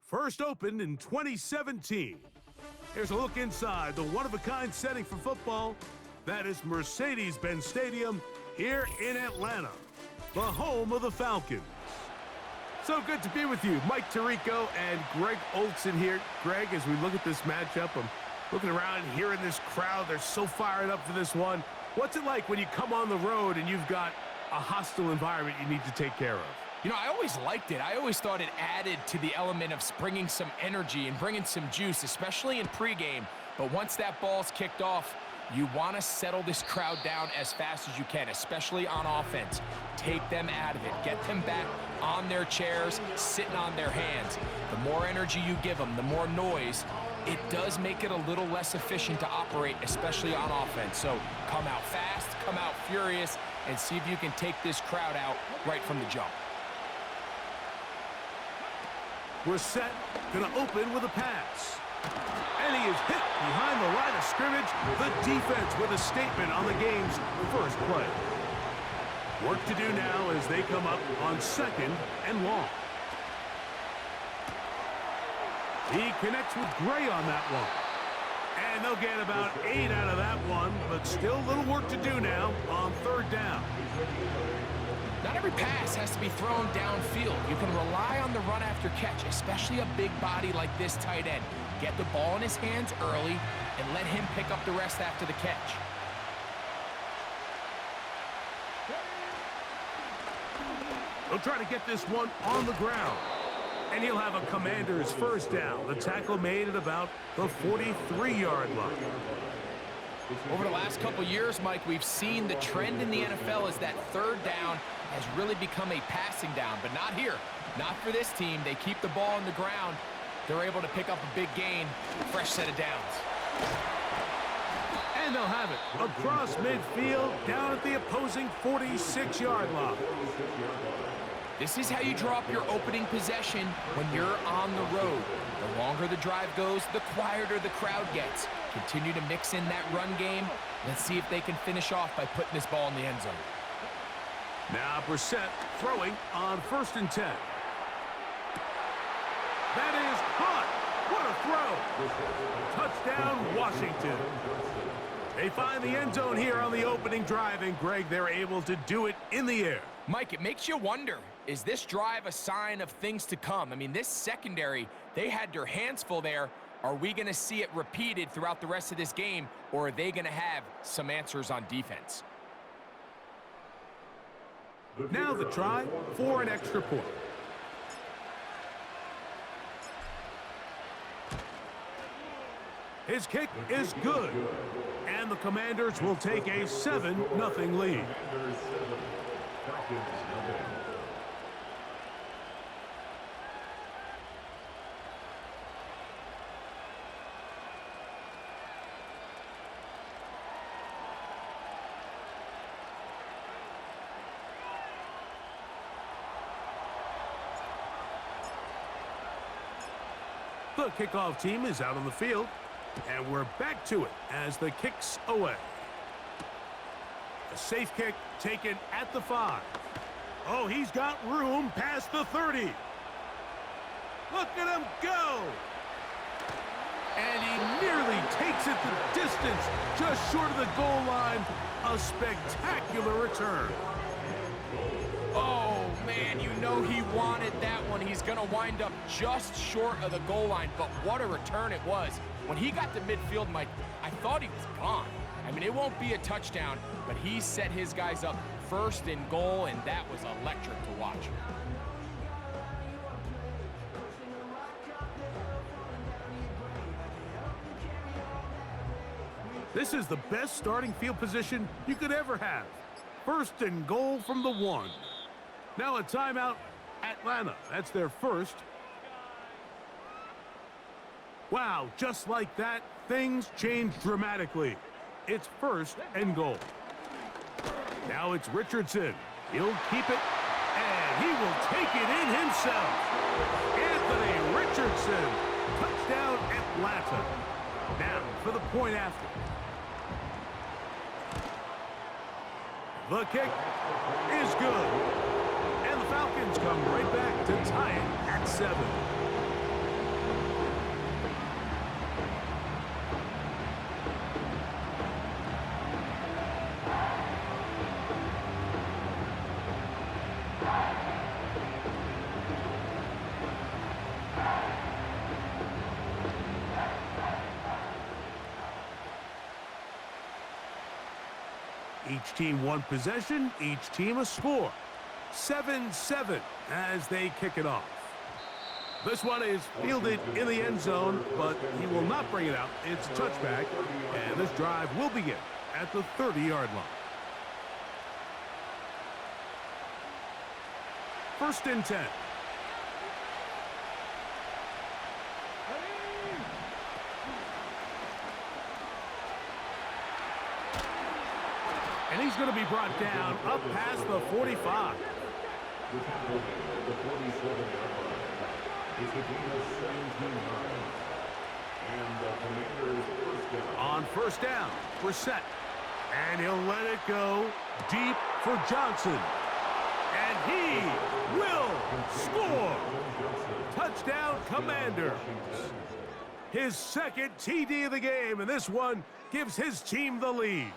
First opened in 2017. Here's a look inside the one-of-a-kind setting for football. That is Mercedes-Benz Stadium here in Atlanta, the home of the Falcons. So good to be with you. Mike Tirico and Greg Olson here. Greg, as we look at this matchup, I'm looking around and hearing this crowd. They're so fired up for this one. What's it like when you come on the road and you've got a hostile environment you need to take care of? You know, I always liked it. I always thought it added to the element of bringing some energy and bringing some juice, especially in pregame. But once that ball's kicked off, you want to settle this crowd down as fast as you can, especially on offense. Take them out of it. Get them back on their chairs, sitting on their hands. The more energy you give them, the more noise, it does make it a little less efficient to operate, especially on offense. So come out fast, come out furious, and see if you can take this crowd out right from the jump. Brissett gonna open with a pass. And he is hit behind the line of scrimmage. The defense with a statement on the game's first play. Work to do now as they come up on 2nd and long. He connects with Gray on that one. And they'll get about 8 out of that one, but still a little work to do now on 3rd down. Not every pass has to be thrown downfield. You can rely on the run after catch, especially a big body like this tight end. Get the ball in his hands early and let him pick up the rest after the catch. He'll try to get this one on the ground. And he'll have a Commander's first down. The tackle made at about the 43-yard line. Over the last couple years, Mike, we've seen the trend in the NFL is that 3rd down has really become a passing down, but not here. Not for this team. They keep the ball on the ground. They're able to pick up a big gain, fresh set of downs. And they'll have it across midfield, down at the opposing 46-yard line. This is how you draw up your opening possession when you're on the road. The longer the drive goes, the quieter the crowd gets. Continue to mix in that run game. Let's see if they can finish off by putting this ball in the end zone. Now Brissett throwing on 1st and 10. That is caught. What a throw. Touchdown, Washington. They find the end zone here on the opening drive, and Greg, they're able to do it in the air. Mike, it makes you wonder, is this drive a sign of things to come? I mean, this secondary, they had their hands full there. Are we going to see it repeated throughout the rest of this game, or are they going to have some answers on defense? Now the try for an extra point. His kick is good, and the Commanders will take a 7-0 lead. The kickoff team is out on the field, and we're back to it as the kick's away. A safe kick taken at the 5. Oh, he's got room past the 30. Look at him go! And he nearly takes it the distance, just short of the goal line. A spectacular return. Oh, man, you know he wanted that one. He's going to wind up just short of the goal line, but what a return it was. When he got to midfield, Mike, I thought he was gone. I mean, it won't be a touchdown, but he set his guys up 1st and goal, and that was electric to watch. This is the best starting field position you could ever have. 1st and goal from the 1. Now a timeout, Atlanta. That's their first. Wow, just like that, things change dramatically. It's 1st and goal. Now it's Richardson. He'll keep it, and he will take it in himself. Anthony Richardson, touchdown Atlanta. Now for the point after. The kick is good. And the Falcons come right back to tie it at 7. Each team one possession, each team a score. 7-7 as they kick it off. This one is fielded in the end zone, but he will not bring it out. It's a touchback, and this drive will begin at the 30-yard line. First and 10. And he's going to be brought down up past the 45. On first down, Brissett. And he'll let it go deep for Johnson. And he will score. Touchdown, Commanders. His second TD of the game, and this one gives his team the lead.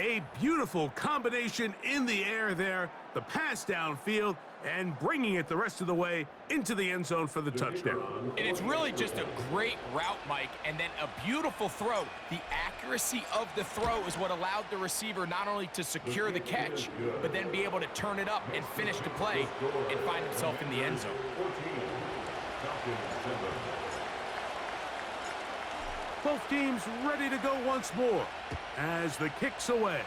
A beautiful combination in the air there, the pass downfield, and bringing it the rest of the way into the end zone for the touchdown. And it's really just a great route, Mike, and then a beautiful throw. The accuracy of the throw is what allowed the receiver not only to secure the catch, but then be able to turn it up and finish the play and find himself in the end zone. Both teams ready to go once more as the kick's away.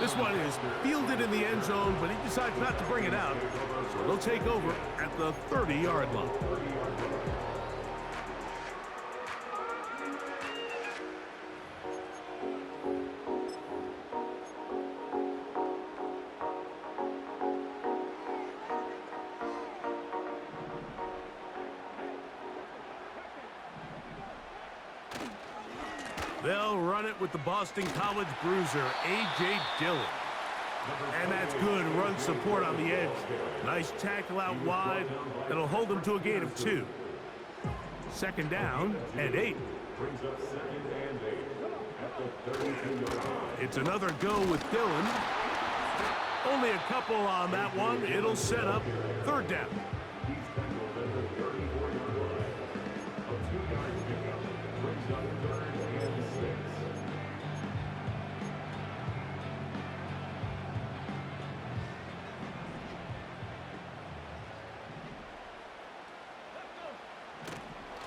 This one is fielded in the end zone, but he decides not to bring it out, so they'll take over at the 30-yard line. They'll run it with the Boston College bruiser, A.J. Dillon. And that's good run support on the edge. Nice tackle out wide. That'll hold them to a gain of 2. Second down and 8. It's another go with Dillon. Only a couple on that one. It'll set up third down.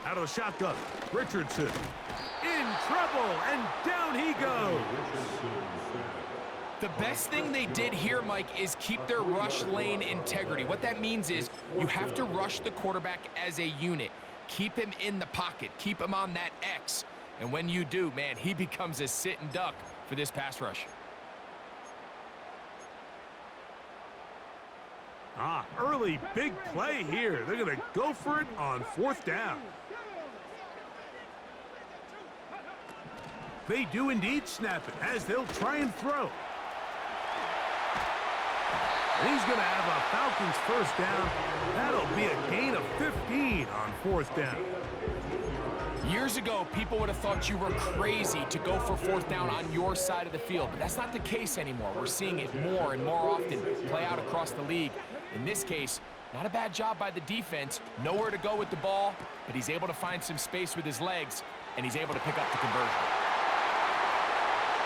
Out of the shotgun, Richardson in trouble, and down he goes. The best thing they did here, Mike, is keep their rush lane integrity. What that means is you have to rush the quarterback as a unit. Keep him in the pocket. Keep him on that X. And when you do, man, he becomes a sitting duck for this pass rush. Early big play here. They're going to go for it on fourth down. They do indeed snap it as they'll try and throw. And he's going to have a Falcons first down. That'll be a gain of 15 on fourth down. Years ago, people would have thought you were crazy to go for fourth down on your side of the field, but that's not the case anymore. We're seeing it more and more often play out across the league. In this case, not a bad job by the defense. Nowhere to go with the ball, but he's able to find some space with his legs, and he's able to pick up the conversion.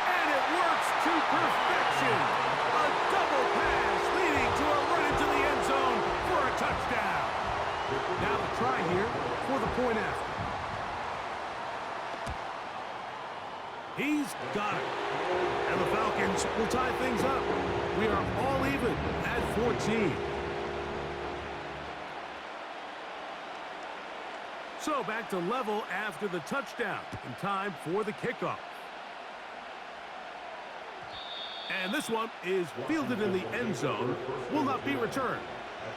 And it works to perfection. A double pass leading to a run into the end zone for a touchdown. Now the try here for the point after. He's got it. And the Falcons will tie things up. We are all even at 14. So back to level after the touchdown. In time for the kickoff. And this one is fielded in the end zone. Will not be returned.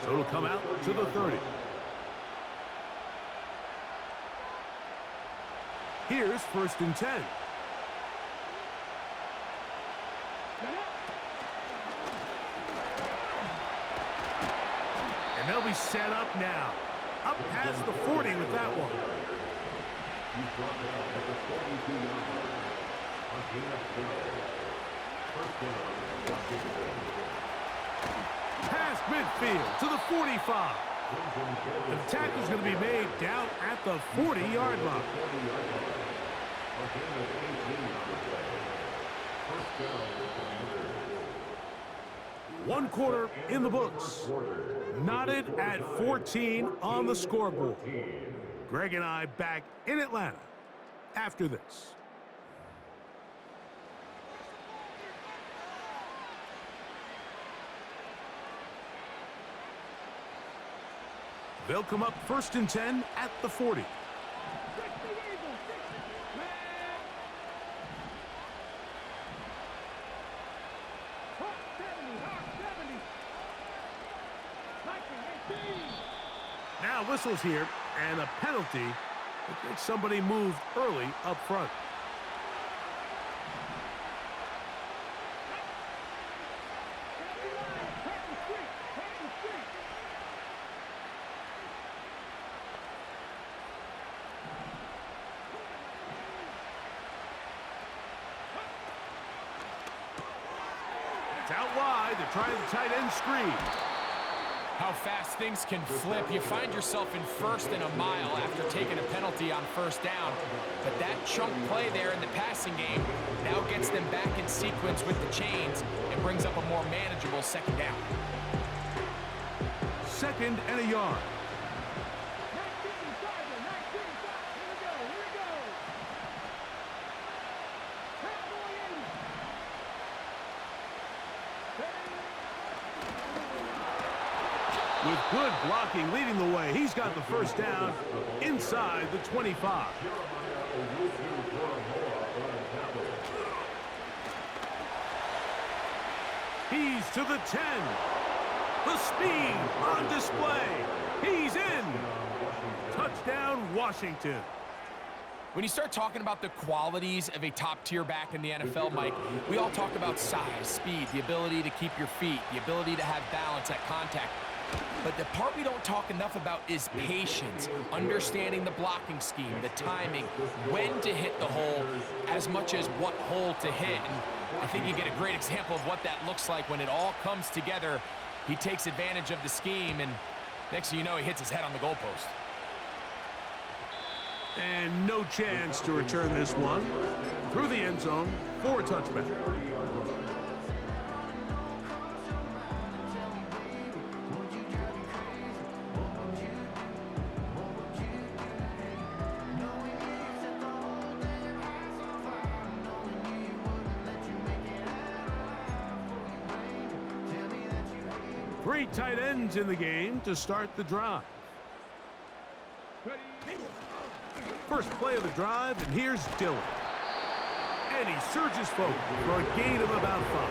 So it'll come out to the 30. Here's first and 10. And they'll be set up now. Up past the 40 with that one. Past midfield to the 45. The tackle's going to be made down at the 40-yard line. One quarter in the books. Knotted at 14 on the scoreboard. Greg and I back in Atlanta after this. They'll come up 1st and 10 at the 40. Now whistles here, and a penalty that makes somebody move early up front. It's out wide. They're trying the tight end screen. How fast things can flip. You find yourself in 1st and a mile after taking a penalty on 1st down. But that chunk play there in the passing game now gets them back in sequence with the chains and brings up a more manageable 2nd down. 2nd and a yard. With good blocking leading the way, he's got the 1st down inside the 25. He's to the 10. The speed on display. He's in. Touchdown, Washington. When you start talking about the qualities of a top-tier back in the NFL, Mike, we all talk about size, speed, the ability to keep your feet, the ability to have balance at contact. But the part we don't talk enough about is patience, understanding the blocking scheme, the timing, when to hit the hole, as much as what hole to hit. And I think you get a great example of what that looks like when it all comes together. He takes advantage of the scheme, and next thing you know, he hits his head on the goalpost. And no chance to return this one. Through the end zone for a touchback. 3 tight ends in the game to start the drive. First play of the drive, and here's Dillon. And he surges forward for a gain of about 5.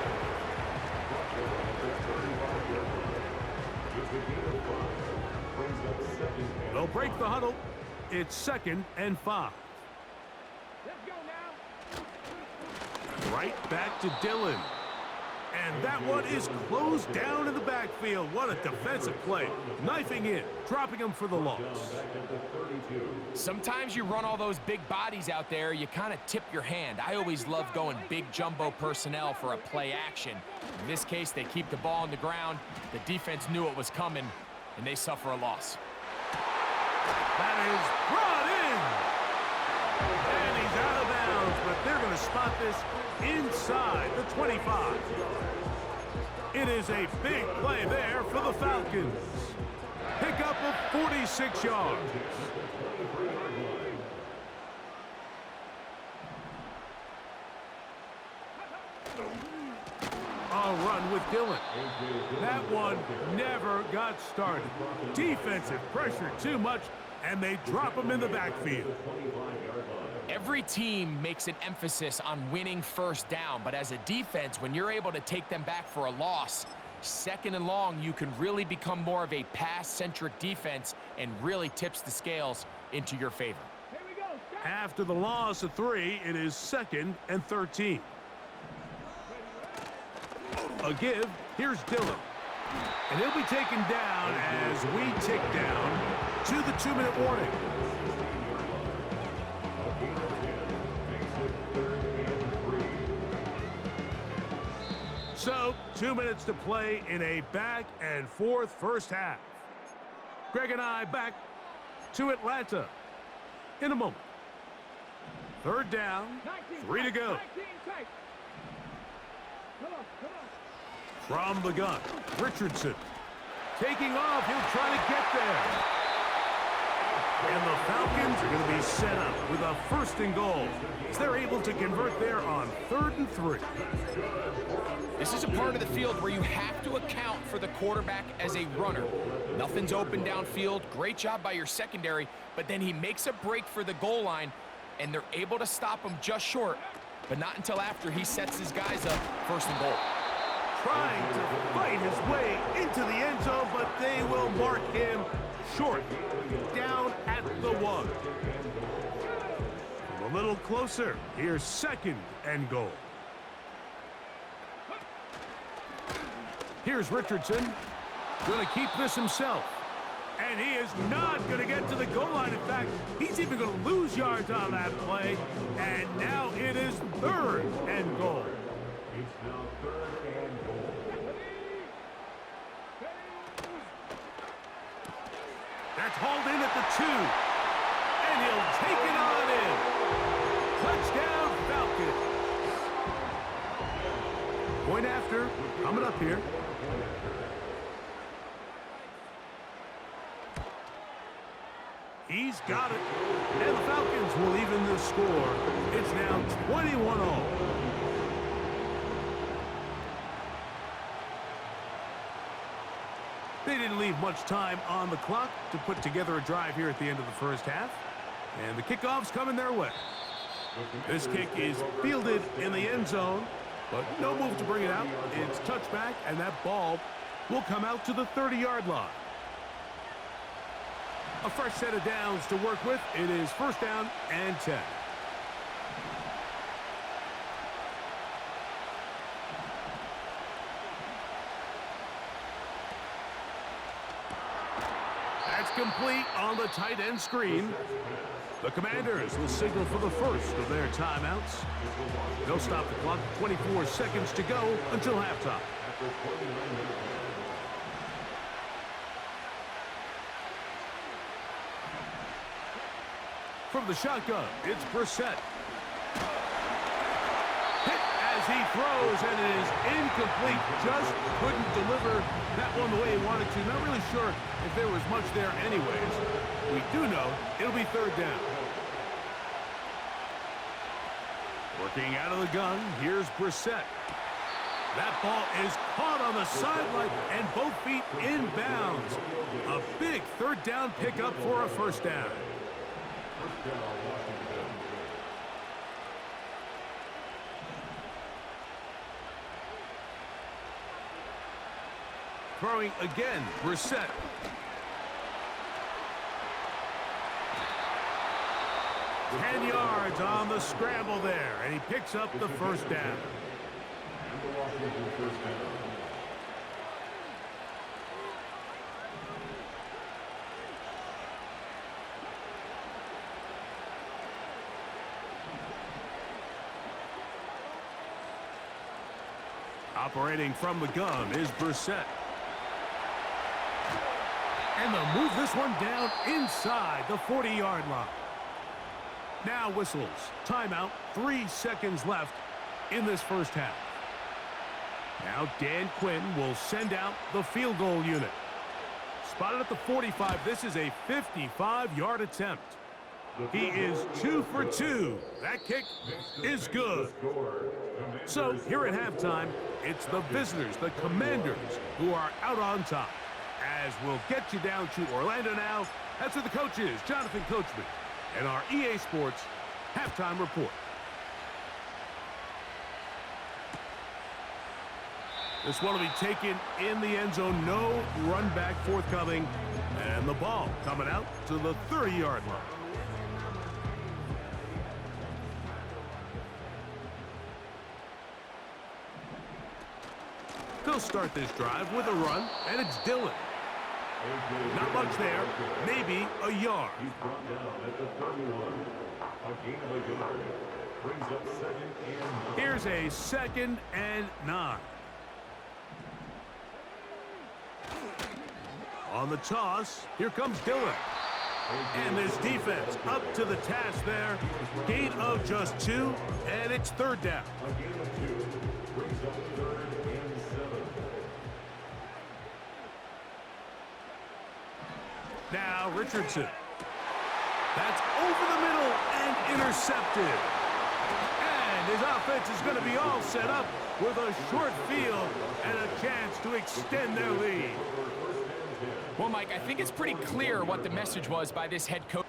They'll break the huddle. It's 2nd and 5. Let's go now. Right back to Dillon. And that one is closed down in the backfield. What a defensive play. Knifing in, dropping him for the loss. Sometimes you run all those big bodies out there, you kind of tip your hand. I always love going big jumbo personnel for a play action. In this case, they keep the ball on the ground. The defense knew it was coming, and they suffer a loss. That is brought in. And he's out of bounds, but they're going to spot this inside the 25. It is a big play there for the Falcons. Pickup of 46 yards. A run with Dillon. That one never got started. Defensive pressure too much, and they drop him in the backfield. Every team makes an emphasis on winning 1st down, but as a defense, when you're able to take them back for a loss, 2nd and long, you can really become more of a pass-centric defense and really tips the scales into your favor. Here we go. After the loss of 3, it is 2nd and 13. A give. Here's Dillon. And he'll be taken down as we tick down to the 2-minute warning. So, 2 minutes to play in a back-and-forth first half. Greg and I back to Atlanta in a moment. Third down, 3 to go. Come on, come on. From the gun, Richardson. Taking off, he'll try to get there. And the Falcons are going to be set up with a 1st and goal, as they're able to convert there on 3rd and 3. This is a part of the field where you have to account for the quarterback as a runner. Nothing's open downfield. Great job by your secondary, but then he makes a break for the goal line, and they're able to stop him just short, but not until after he sets his guys up 1st and goal. Trying to fight his way into the end zone, but they will mark him short, down at the 1. A little closer. Here's 2nd and goal. Here's Richardson. Going to keep this himself. And he is not going to get to the goal line. In fact, he's even going to lose yards on that play. And now it is 3rd and goal. It's now 3rd and goal. That's hauled in at the 2. And he'll take it on in. Touchdown, Falcons. Point after, coming up here. He's got it. And the Falcons will even the score. It's now 21-all. They didn't leave much time on the clock to put together a drive here at the end of the 1st half. And the kickoff's coming their way. This kick is fielded in the end zone, but no move to bring it out. It's touchback, and that ball will come out to the 30-yard line. A fresh set of downs to work with. It is 1st down and 10. That's complete on the tight end screen. The Commanders will signal for the 1st of their timeouts. They'll stop the clock. 24 seconds to go until halftime. From the shotgun, it's Brissett. Hit as he throws, and it is incomplete. Just couldn't deliver that one the way he wanted to. Not really sure if there was much there anyways. We do know it'll be 3rd down. Working out of the gun, here's Brissett. That ball is caught on the sideline, and both feet inbounds. A big 3rd down pickup for a 1st down. Throwing again, Brissett. Ten yards on the scramble there, and he picks up the 1st down. Operating from the gun is Brissett. And they'll move this one down inside the 40-yard line. Now whistles. Timeout. 3 seconds left in this 1st half. Now Dan Quinn will send out the field goal unit. Spotted at the 45. This is a 55-yard attempt. He is 2 for 2. That kick is good. So here at halftime, it's the visitors, the Commanders, who are out on top. As we'll get you down to Orlando now. That's where the coach is, Jonathan Coachman, and our EA Sports halftime report. This one will be taken in the end zone. No run back forthcoming. And the ball coming out to the 30-yard line. They'll start this drive with a run, and it's Dillon. Not much there, maybe a yard. He's brought down at the 31. A gain of a yard. Brings up 2nd and 9. Here's a 2nd and 9. On the toss, here comes Dillon. And this defense up to the task there. Gain of just 2, and it's third down. A gain of 2 brings up 3rd and 7. Now Richardson. That's over the middle and intercepted. And his offense is going to be all set up with a short field and a chance to extend their lead. Well, Mike, I think it's pretty clear what the message was by this head coach.